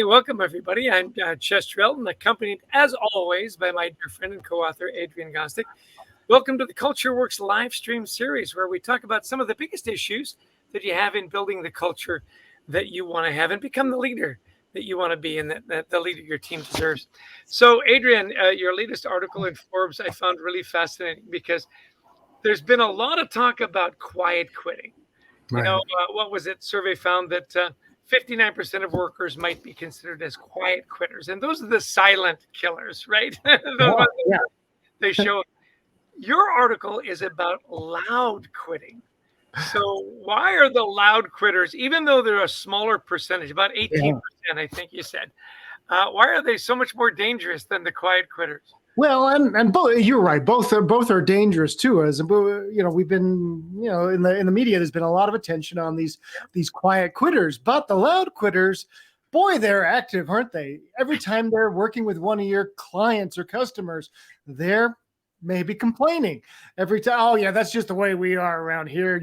welcome everybody. I'm Chester Elton, accompanied as always by my dear friend and co-author Adrian Gostick. Welcome to the Culture Works live stream series, where we talk about some of the biggest issues that you have in building the culture that you want to have and become the leader that you want to be and that the leader your team deserves. So, Adrian, your latest article in Forbes I found really fascinating because there's been a lot of talk about quiet quitting. Right. What was it? Survey found that 59% of workers might be considered as quiet quitters. And those are the silent killers, right? Yeah. They show. Your article is about loud quitting. So why are the loud quitters, even though they're a smaller percentage, about 18%, I think you said, why are they so much more dangerous than the quiet quitters? Well, and both, you're right. Both are dangerous to us. And we've been, in the media, there's been a lot of attention on these quiet quitters, but the loud quitters, boy, they're active, aren't they? Every time they're working with one of your clients or customers, they're maybe complaining every time. Oh yeah, that's just the way we are around here.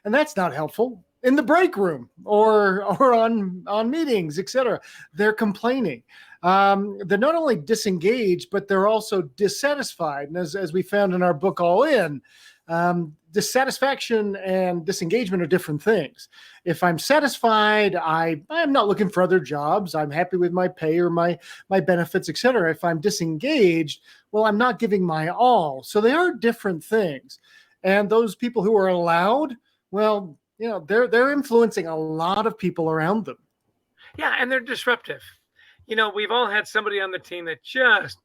And that's not helpful. In the break room or on meetings, etc. They're complaining. They're not only disengaged, but they're also dissatisfied. And as we found in our book, All In, dissatisfaction and disengagement are different things. If I'm satisfied, I'm not looking for other jobs. I'm happy with my pay or my benefits, etc. If I'm disengaged, well, I'm not giving my all. So they are different things. And those people who are loud, well, they're influencing a lot of people around them. Yeah, and they're disruptive. We've all had somebody on the team that just,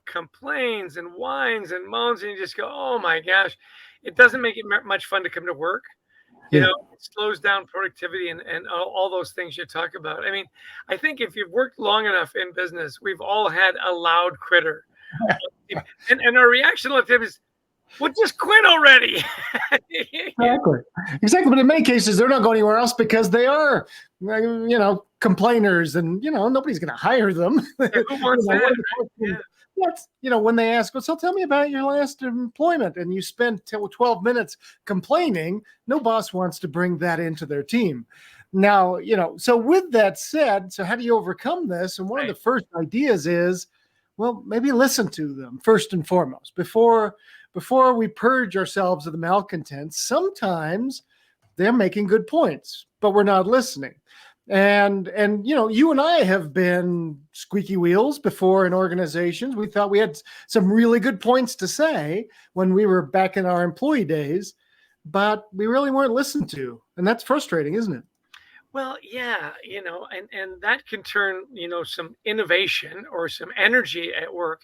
complains and whines and moans, and you just go, oh my gosh, it doesn't make it much fun to come to work. It slows down productivity and all those things you talk about. I mean, I think if you've worked long enough in business, we've all had a loud quitter. and our reaction to them is, well, just quit already. Exactly. But in many cases, they're not going anywhere else because they are, complainers, and nobody's going to hire them. Who wants that? When they ask, well, so tell me about your last employment, and you spent 12 minutes complaining, no boss wants to bring that into their team. Now, so with that said, so how do you overcome this? And one of the first ideas is, well, maybe listen to them first and foremost before we purge ourselves of the malcontents. Sometimes they're making good points, but we're not listening. And you and I have been squeaky wheels before in organizations. We thought we had some really good points to say when we were back in our employee days, but we really weren't listened to. And that's frustrating, isn't it? Well, yeah, and that can turn, some innovation or some energy at work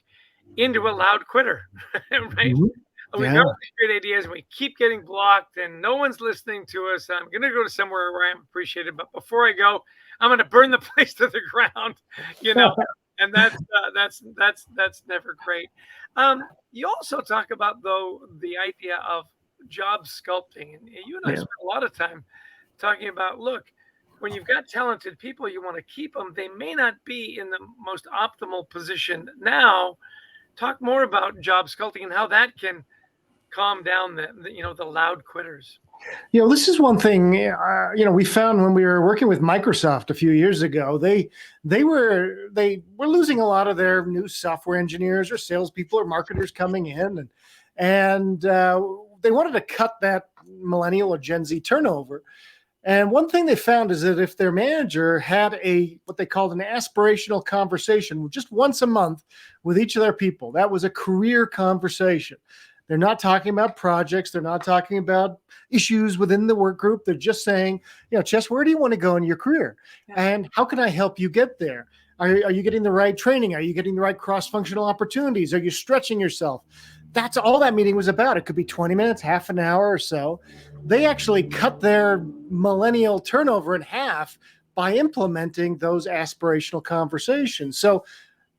into a loud quitter, right? Mm-hmm. We have these great ideas and we keep getting blocked and no one's listening to us. I'm going to go to somewhere where I'm appreciated, but before I go, I'm going to burn the place to the ground, and that's never great. You also talk about, though, the idea of job sculpting, and you and I spent a lot of time talking about, look, when you've got talented people, you want to keep them. They may not be in the most optimal position now. Talk more about job sculpting and how that can calm down the loud quitters. This is one thing, we found when we were working with Microsoft a few years ago. They were losing a lot of their new software engineers or salespeople or marketers coming in, and they wanted to cut that millennial or Gen Z turnover. And one thing they found is that if their manager had what they called an aspirational conversation just once a month with each of their people, that was a career conversation. They're not talking about projects. They're not talking about issues within the work group. They're just saying, Chess, where do you want to go in your career? And how can I help you get there? Are you getting the right training? Are you getting the right cross-functional opportunities? Are you stretching yourself? That's all that meeting was about. It could be 20 minutes, half an hour or so. They actually cut their millennial turnover in half by implementing those aspirational conversations. So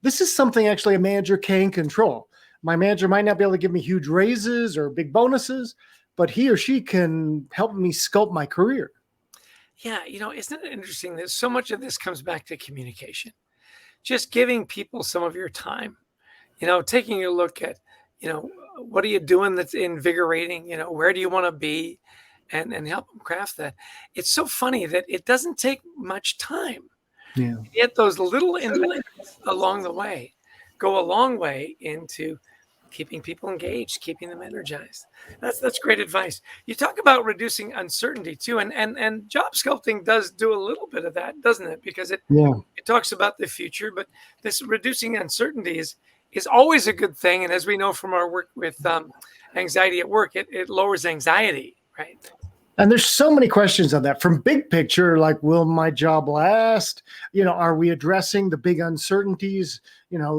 this is something actually a manager can control. My manager might not be able to give me huge raises or big bonuses, but he or she can help me sculpt my career. Yeah, isn't it interesting that so much of this comes back to communication? Just giving people some of your time, taking a look at, what are you doing that's invigorating? Where do you want to be? And help them craft that. It's so funny that it doesn't take much time. Yeah. Yet those little inventions along the way go a long way into keeping people engaged, keeping them energized. That's great advice. You talk about reducing uncertainty too, and job sculpting does do a little bit of that, doesn't it? Because Yeah. it talks about the future, but this reducing uncertainty is always a good thing. And as we know from our work with anxiety at work, it lowers anxiety, right? And there's so many questions on that, from big picture, like, will my job last? Are we addressing the big uncertainties,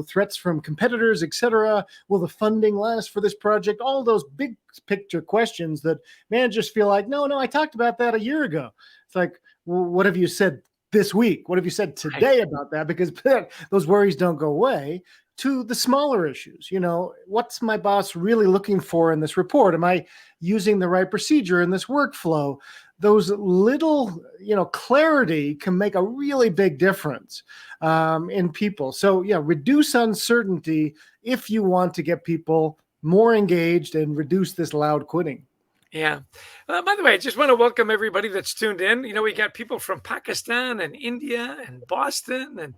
threats from competitors, et cetera? Will the funding last for this project? All those big picture questions that managers feel like, no, I talked about that a year ago. It's like, well, what have you said this week? What have you said today about that? Because those worries don't go away. To the smaller issues, what's my boss really looking for in this report? Am I using the right procedure in this workflow? Those little, clarity can make a really big difference in people. So yeah, reduce uncertainty if you want to get people more engaged and reduce this loud quitting. Yeah. By the way, I just want to welcome everybody that's tuned in. We got people from Pakistan and India and Boston and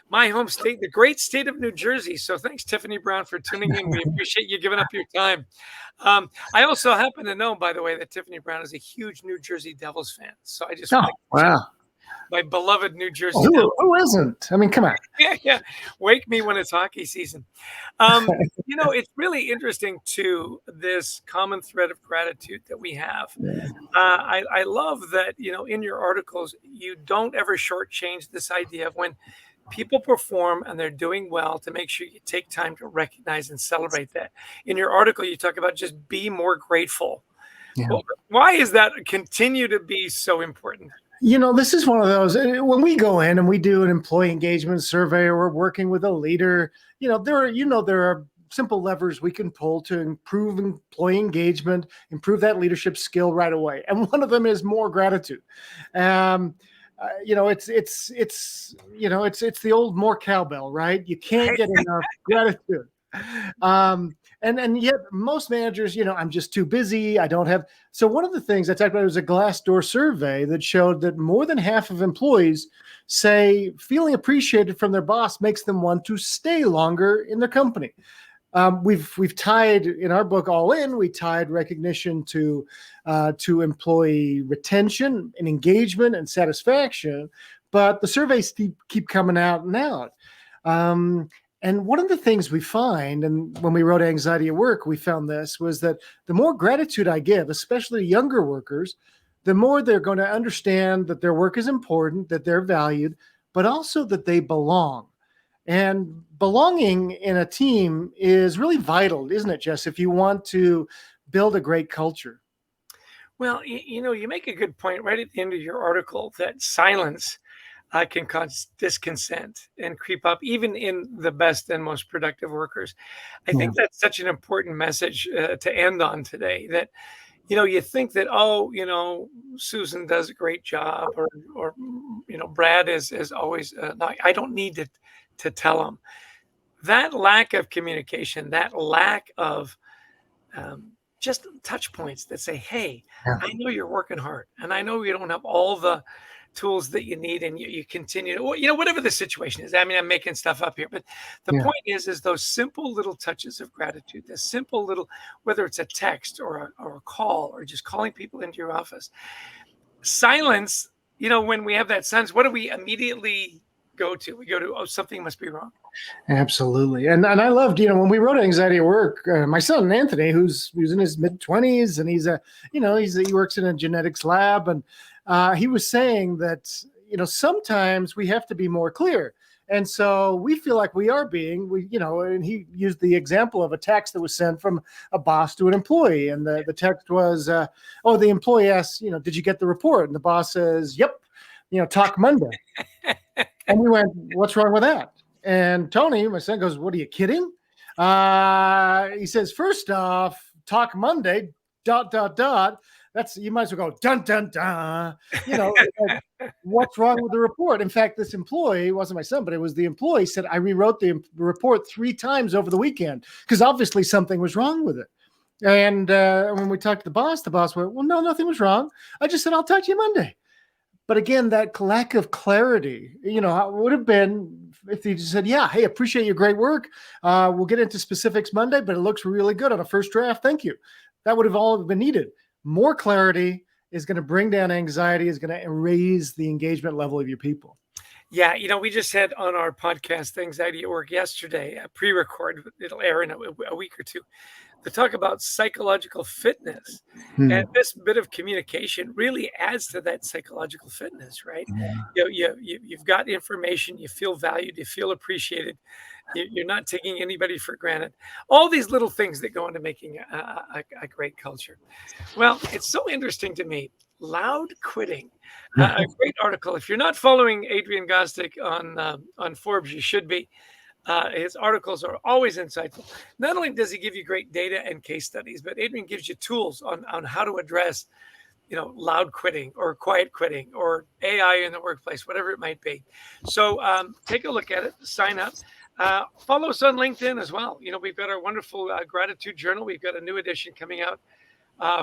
my home state, the great state of New Jersey. So thanks, Tiffany Brown, for tuning in. We appreciate you giving up your time. I also happen to know, by the way, that Tiffany Brown is a huge New Jersey Devils fan. So I just want to wow. My beloved New Jersey. Who isn't? I mean, come on. Yeah. Wake me when it's hockey season. It's really interesting too, this common thread of gratitude that we have. Yeah. I love that, in your articles, you don't ever shortchange this idea of when people perform and they're doing well, to make sure you take time to recognize and celebrate that. In your article, you talk about just be more grateful. Yeah. Well, why is that continue to be so important? This is one of those, when we go in and we do an employee engagement survey, or we're working with a leader, there are simple levers we can pull to improve employee engagement, improve that leadership skill right away. And one of them is more gratitude. It's the old more cowbell, right? You can't get enough gratitude. And yet most managers, I'm just too busy. I don't have. So one of the things I talked about was a Glassdoor survey that showed that more than half of employees say feeling appreciated from their boss makes them want to stay longer in their company. We've tied, in our book All In, we tied recognition to employee retention and engagement and satisfaction, but the surveys keep coming out and out. And one of the things we find, and when we wrote Anxiety at Work, we found this, was that the more gratitude I give, especially younger workers, the more they're going to understand that their work is important, that they're valued, but also that they belong. And belonging in a team is really vital, isn't it, Jess, if you want to build a great culture? Well, you make a good point right at the end of your article that silence can cause discontent and creep up even in the best and most productive workers. I think that's such an important message to end on today, that, you think that, Susan does a great job, or Brad is always, I don't need to tell him. That lack of communication, that lack of just touch points that say, hey, I know you're working hard, and I know you don't have all the tools that you need, and you continue to, whatever the situation is. I mean, I'm making stuff up here, but the point is those simple little touches of gratitude, the simple little, whether it's a text or a call, or just calling people into your office. Silence, when we have that sense, what do we immediately go to? We go to, something must be wrong. Absolutely. And I loved, when we wrote Anxiety at Work, my son, Anthony, who's in his mid-20s, and he works in a genetics lab. And he was saying that, sometimes we have to be more clear. And so we feel like we are being, and he used the example of a text that was sent from a boss to an employee. And the text was, the employee asks, did you get the report? And the boss says, yep, talk Monday. And we went, what's wrong with that? And Tony, my son, goes, what, are you kidding? He says, first off, talk Monday, ... That's, you might as well go, dun, dun, dun. Like, what's wrong with the report? In fact, this employee, wasn't my son, but it was the employee, said, I rewrote the report 3 times over the weekend because obviously something was wrong with it. And when we talked to the boss went, well, no, nothing was wrong. I just said, I'll talk to you Monday. But again, that lack of clarity, would have been if they just said, yeah, hey, appreciate your great work. We'll get into specifics Monday, but it looks really good on a first draft. Thank you. That would have all been needed. More clarity is going to bring down anxiety, is going to raise the engagement level of your people. Yeah, we just had on our podcast, Anxiety at Work, yesterday, a pre-record. It'll air in a week or two, to talk about psychological fitness. And this bit of communication really adds to that psychological fitness, right? You've got information, you feel valued, you feel appreciated, you're not taking anybody for granted. All these little things that go into making a great culture. Well, it's so interesting to me. Loud quitting. A great article. If you're not following Adrian Gostick on Forbes, you should be. His articles are always insightful. Not only does he give you great data and case studies, but Adrian gives you tools on how to address, loud quitting or quiet quitting or AI in the workplace, whatever it might be. So take a look at it, sign up. Follow us on LinkedIn as well. We've got our wonderful gratitude journal. We've got a new edition coming out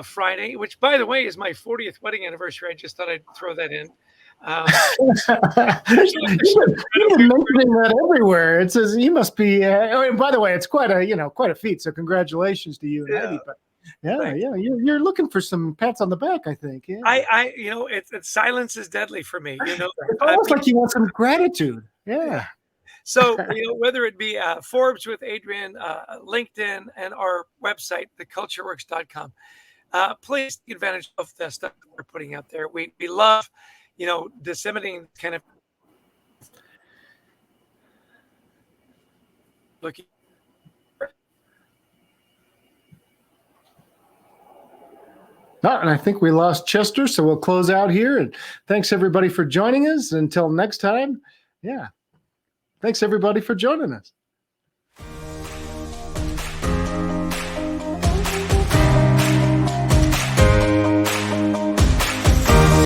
Friday, which, by the way, is my 40th wedding anniversary. I just thought I'd throw that in. You've been mentioning that everywhere. It says you must be. By the way, it's quite a feat. So congratulations to you and Heidi. But you're looking for some pats on the back, I think. Yeah. It's silence is deadly for me. It's almost like you want some gratitude. Yeah. So, whether it be Forbes with Adrian, LinkedIn, and our website, thecultureworks.com, please take advantage of the stuff we're putting out there. We love, disseminating kind of looking. And I think we lost Chester, so we'll close out here. And thanks, everybody, for joining us. Until next time, Thanks, everybody, for joining us.